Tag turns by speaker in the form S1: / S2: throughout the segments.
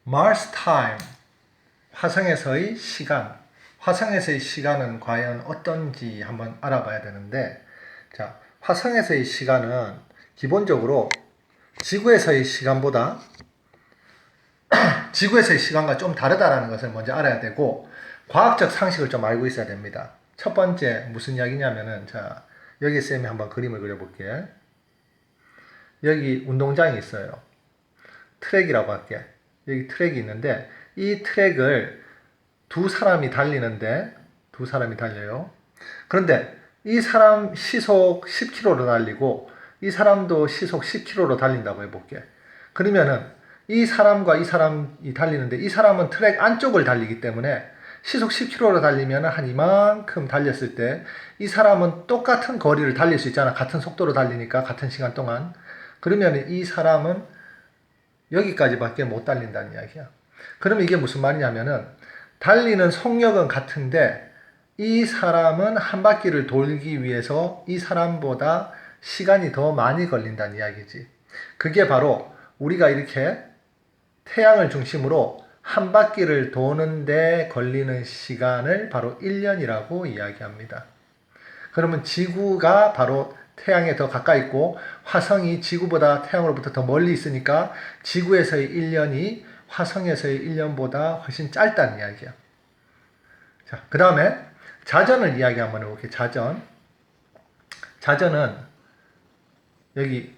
S1: Mars time, 화성에서의 시간. 화성에서의 시간은 과연 어떤지 한번 알아봐야 되는데, 자, 화성에서의 시간은 기본적으로 지구에서의 시간보다 지구에서의 시간과 좀 다르다라는 것을 먼저 알아야 되고, 과학적 상식을 좀 알고 있어야 됩니다. 첫 번째 무슨 이야기냐면은, 자, 여기 쌤이 한번 그림을 그려볼게. 여기 운동장이 있어요. 트랙이라고 할게. 여기 트랙이 있는데, 이 트랙을 두 사람이 달리는데, 두 사람이 달려요. 그런데 이 사람 시속 10km로 달리고, 이 사람도 시속 10km로 달린다고 해볼게. 그러면은 이 사람과 이 사람이 달리는데, 이 사람은 트랙 안쪽을 달리기 때문에 시속 10km로 달리면 한 이만큼 달렸을 때, 이 사람은 똑같은 거리를 달릴 수 있잖아. 같은 속도로 달리니까, 같은 시간 동안. 그러면 이 사람은 여기까지밖에 못 달린다는 이야기야. 그러면 이게 무슨 말이냐면은, 달리는 속력은 같은데 이 사람은 한 바퀴를 돌기 위해서 이 사람보다 시간이 더 많이 걸린다는 이야기지. 그게 바로 우리가 이렇게 태양을 중심으로 한 바퀴를 도는데 걸리는 시간을 바로 1년이라고 이야기합니다. 그러면 지구가 바로 태양에 더 가까이 있고, 화성이 지구보다 태양으로부터 더 멀리 있으니까 지구에서의 1년이 화성에서의 1년보다 훨씬 짧다는 이야기야. 자, 그 다음에 자전을 이야기 한번 해볼게요. 자전은 여기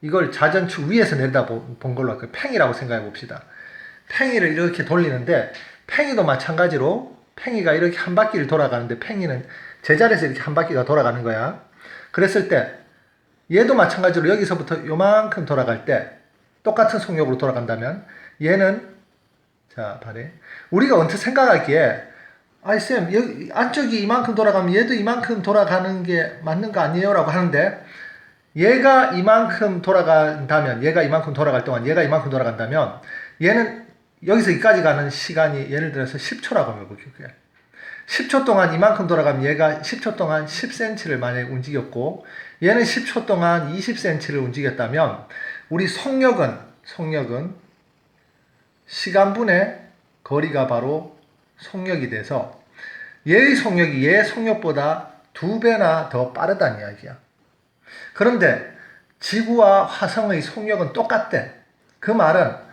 S1: 이걸 자전축 위에서 내려다 본 걸로 할게요. 팽이라고 생각해 봅시다. 팽이를 이렇게 돌리는데, 팽이도 마찬가지로 팽이가 이렇게 한 바퀴를 돌아가는데, 팽이는 제자리에서 이렇게 한 바퀴가 돌아가는 거야. 그랬을 때 얘도 마찬가지로 여기서부터 요만큼 돌아갈 때 똑같은 속력으로 돌아간다면, 얘는, 자, 봐래, 우리가 언뜻 생각하기에 아이 쌤, 여기 안쪽이 이만큼 돌아가면 얘도 이만큼 돌아가는 게 맞는 거 아니에요? 라고 하는데, 얘가 이만큼 돌아간다면, 얘가 이만큼 돌아갈 동안 얘가 이만큼 돌아간다면, 얘는 여기서 여기까지 가는 시간이 예를 들어서 10초라고 해볼게요. 10초 동안 이만큼 돌아가면 얘가 10초 동안 10cm를 만약에 움직였고, 얘는 10초 동안 20cm를 움직였다면, 우리 속력은 시간분의 거리가 바로 속력이 돼서, 얘의 속력이 얘의 속력보다 2배나 더 빠르다는 이야기야. 그런데 지구와 화성의 속력은 똑같대. 그 말은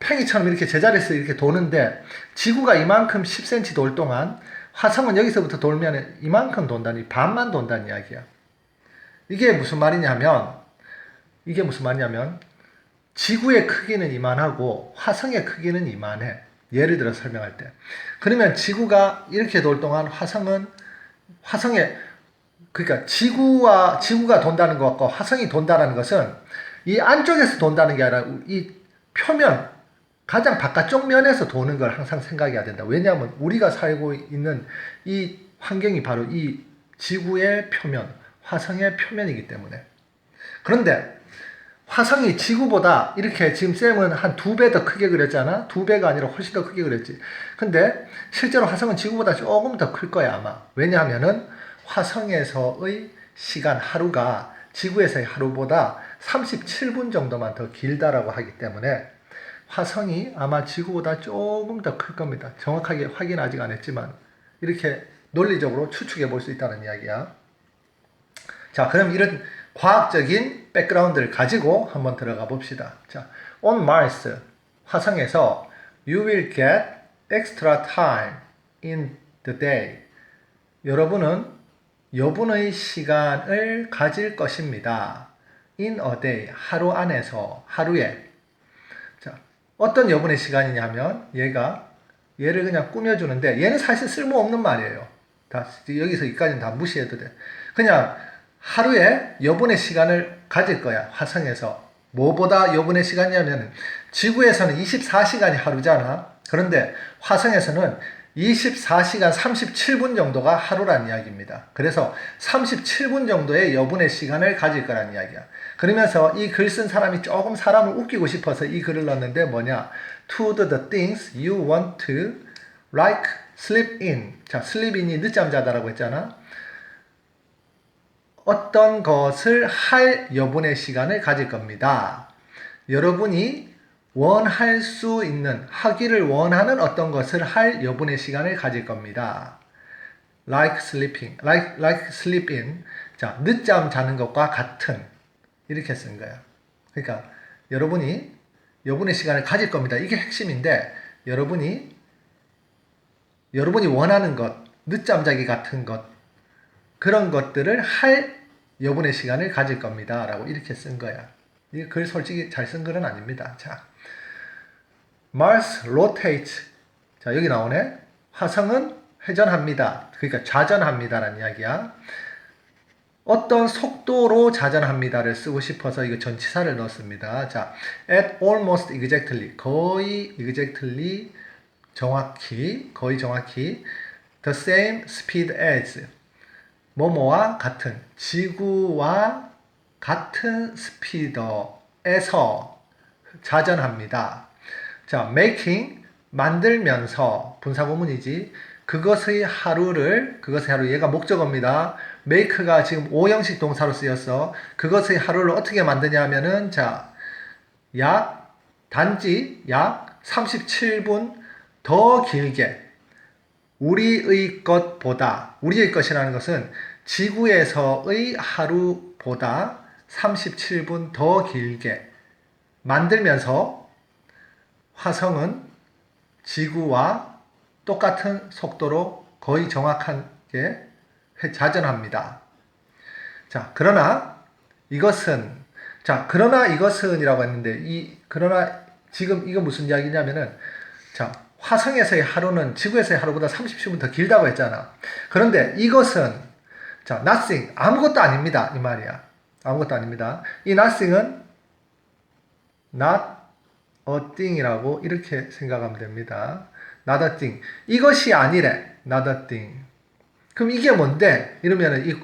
S1: 팽이처럼 이렇게 제자리에서 이렇게 도는데, 지구가 이만큼 10cm 돌 동안 화성은 여기서부터 돌면 이만큼 돈다니, 반만 돈다는 이야기야. 이게 무슨 말이냐면, 지구의 크기는 이만하고 화성의 크기는 이만해. 예를 들어 설명할 때. 그러면 지구가 이렇게 돌 동안 화성에, 그러니까 지구가 돈다는 것과 화성이 돈다는 것은 이 안쪽에서 돈다는 게 아니라 이 표면, 가장 바깥쪽 면에서 도는 걸 항상 생각해야 된다. 왜냐하면 우리가 살고 있는 이 환경이 바로 이 지구의 표면, 화성의 표면이기 때문에. 그런데 화성이 지구보다 이렇게, 지금 쌤은 한 2배 더 크게 그렸잖아. 2배가 아니라 훨씬 더 크게 그렸지. 근데 실제로 화성은 지구보다 조금 더 클 거야, 아마. 왜냐하면은 화성에서의 시간 하루가 지구에서의 하루보다 37분 정도만 더 길다라고 하기 때문에 화성이 아마 지구보다 조금 더 클 겁니다. 정확하게 확인 아직 안 했지만 이렇게 논리적으로 추측해 볼 수 있다는 이야기야. 자, 그럼 이런 과학적인 백그라운드를 가지고 한번 들어가 봅시다. 자, on Mars, 화성에서 you will get extra time in the day. 여분의 시간을 가질 것입니다. in a day, 하루에. 자, 어떤 여분의 시간이냐면, 얘를 그냥 꾸며주는데, 얘는 사실 쓸모없는 말이에요. 여기서 여기까지는 다 무시해도 돼. 그냥 하루에 여분의 시간을 가질 거야, 화성에서. 뭐보다 여분의 시간이냐면, 지구에서는 24시간이 하루잖아. 그런데 화성에서는 24시간 37분 정도가 하루란 이야기입니다. 그래서 37분 정도의 여분의 시간을 가질 거란 이야기야. 그러면서 이 글 쓴 사람이 조금 사람을 웃기고 싶어서 이 글을 넣었는데, 뭐냐? To do the things you want to, like sleep in. 자, sleep in이 늦잠 자다라고 했잖아. 어떤 것을 할 여분의 시간을 가질 겁니다. 여러분이 원할 수 있는, 하기를 원하는 어떤 것을 할 여분의 시간을 가질 겁니다. like sleeping, like sleep in. 자, 늦잠 자는 것과 같은. 이렇게 쓴 거야. 그러니까 여러분이 여분의 시간을 가질 겁니다. 이게 핵심인데 여러분이 원하는 것, 늦잠 자기 같은 것, 그런 것들을 할 여분의 시간을 가질 겁니다. 라고 이렇게 쓴 거야. 이 글 솔직히 잘 쓴 글은 아닙니다. 자, Mars rotates. 자, 여기 나오네. 화성은 회전합니다. 그러니까 좌전합니다라는 이야기야. 어떤 속도로 좌전합니다를 쓰고 싶어서 이거 전치사를 넣었습니다. 자, at almost exactly. 거의 exactly. 거의 정확히. the same speed as. 뭐뭐와 같은. 지구와 같은 스피드에서 좌전합니다. 자, making, 만들면서, 분사구문이지. 그것의 하루, 얘가 목적어입니다. make가 지금 5형식 동사로 쓰였어. 그것의 하루를 어떻게 만드냐 하면은, 자, 단지 약 37분 더 길게, 우리의 것이라는 것은 지구에서의 하루보다 37분 더 길게 만들면서 화성은 지구와 똑같은 속도로 거의 정확하게 좌전합니다. 자, 그러나 이것은이라고 했는데, 그러나 지금 이거 무슨 이야기냐면은, 자, 화성에서의 하루는 지구에서의 하루보다 37분 더 길다고 했잖아. 그런데 이것은, 자, nothing, 아무것도 아닙니다. 이 말이야. 아무것도 아닙니다. 이 nothing은 not a thing이라고 이렇게 생각하면 됩니다. not a thing. 이것이 아니래. not a thing. 그럼 이게 뭔데? 이러면은 이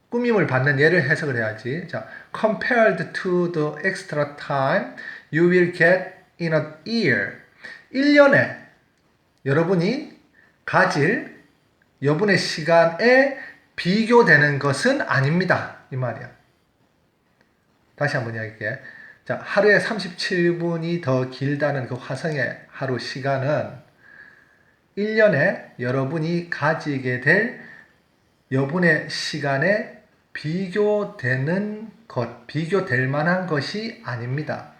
S1: 꾸밈을 받는 예를 해석을 해야지. 자, compared to the extra time you will get in a year. 1년에 여러분이 가질 여분의 시간에 비교되는 것은 아닙니다. 이 말이야. 다시 한번 이야기할게. 자, 하루에 37분이 더 길다는 그 화성의 하루 시간은 1년에 여러분이 가지게 될 여분의 시간에 비교될 만한 것이 아닙니다.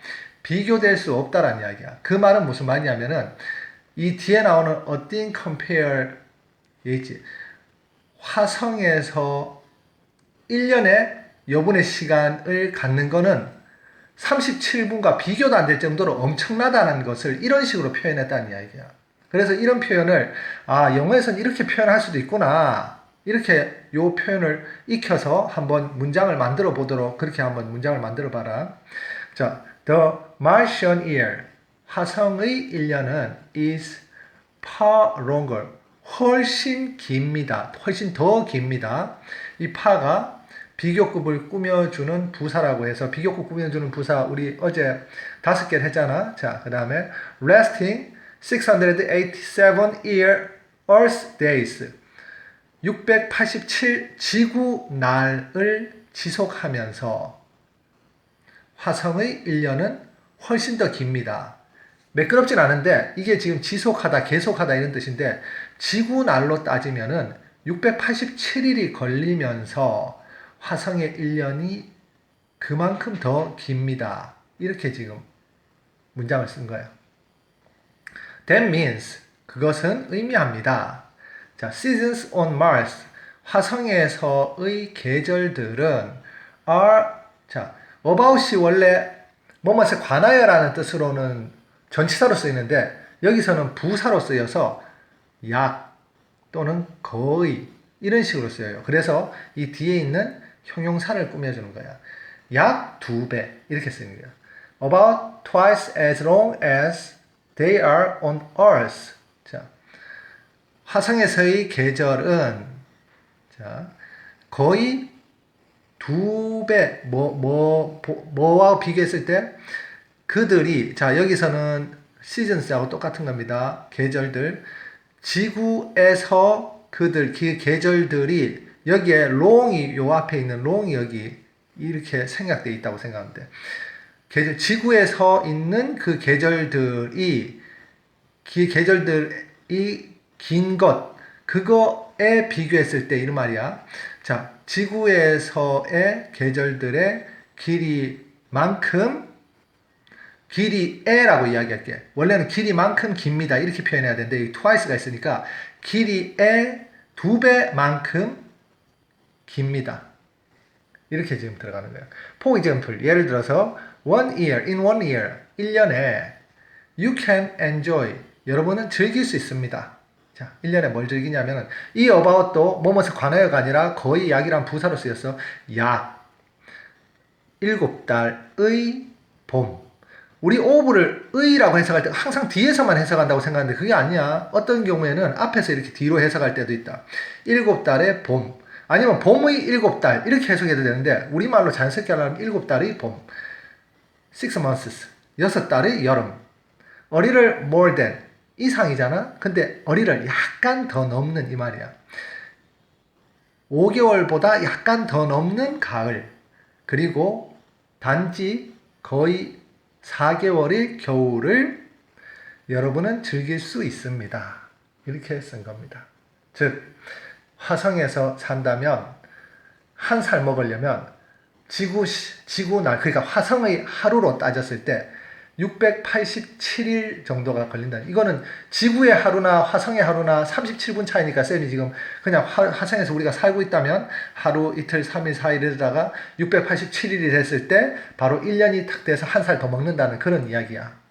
S1: 비교될 수 없다라는 이야기야. 그 말은 무슨 말이냐면은, 이 뒤에 나오는 a thing compare, 있지. 화성에서 1년에 여분의 시간을 갖는 거는 37분과 비교도 안 될 정도로 엄청나다는 것을 이런 식으로 표현했다는 이야기야. 그래서 이런 표현을, 영어에서는 이렇게 표현할 수도 있구나. 이렇게 요 표현을 익혀서 한번 문장을 만들어 보도록, 그렇게 한번 문장을 만들어 봐라. 자, the Martian year. 화성의 1년은 is far longer. 훨씬 깁니다. 훨씬 더 깁니다. 이 파가 비교급을 꾸며주는 부사라고 해서, 비교급 꾸며주는 부사 우리 어제 5개를 했잖아. 자, 그 다음에 lasting 687 year earth days. 687 지구날을 지속하면서 화성의 1년은 훨씬 더 깁니다. 매끄럽진 않은데 이게 지금 지속하다, 계속하다 이런 뜻인데, 지구날로 따지면은 687일이 걸리면서 화성의 1년이 그만큼 더 깁니다. 이렇게 지금 문장을 쓴 거예요. That means, 그것은 의미합니다. 자, seasons on Mars. 화성에서의 계절들은 are, 자, about이 원래 뭐뭐에 관하여라는 뜻으로는 전치사로 쓰이는데, 여기서는 부사로 쓰여서 약 또는 거의 이런 식으로 쓰여요. 그래서 이 뒤에 있는 형용사를 꾸며주는 거야. 약 2배 이렇게 쓰는 거야. About twice as long as they are on Earth. 자, 화성에서의 계절은, 자, 거의 2배, 뭐와 비교했을 때 그들이, 자, 여기서는 seasons하고 똑같은 겁니다. 계절들. 지구에서 그 계절들이, 여기에 long이, 요 앞에 있는 long이 여기 이렇게 생략되어 있다고 생각하면 돼. 지구에 서 있는 그 계절들이 긴 것, 그거에 비교했을 때 이런 말이야. 자, 지구에서의 계절들의 길이에라고 이야기할게. 원래는 길이만큼 깁니다. 이렇게 표현해야 되는데 이 twice가 있으니까 길이의 2배만큼 깁니다. 이렇게 지금 들어가는 거예요. For example, 예를 들어서 in one year, 1년에 you can enjoy, 여러분은 즐길 수 있습니다. 자, 1년에 뭘 즐기냐면은 이 about도 뭐뭐에 관하여가 아니라 거의 약이란 부사로 쓰였어. 약 7달의 봄. 우리 of를 의라고 해석할 때 항상 뒤에서만 해석한다고 생각하는데 그게 아니야. 어떤 경우에는 앞에서 이렇게 뒤로 해석할 때도 있다. 7달의 봄. 아니면 봄의 7달 이렇게 해석해도 되는데 우리말로 자연스럽게 하려면 7달의 봄. 6 months. 6달의 여름. 어리를 more than. 이상이잖아. 근데 어리를 약간 더 넘는 이 말이야. 5개월보다 약간 더 넘는 가을. 그리고 단지 거의 4개월의 겨울을 여러분은 즐길 수 있습니다. 이렇게 쓴 겁니다. 즉 화성에서 산다면 한 살 먹으려면 지구날 그러니까 화성의 하루로 따졌을 때 687일 정도가 걸린다. 이거는 지구의 하루나 화성의 하루나 37분 차이니까 쌤이 지금 그냥 화성에서 우리가 살고 있다면 하루, 이틀, 3일, 4일 이러다가 687일이 됐을 때 바로 1년이 탁 돼서 한 살 더 먹는다는 그런 이야기야.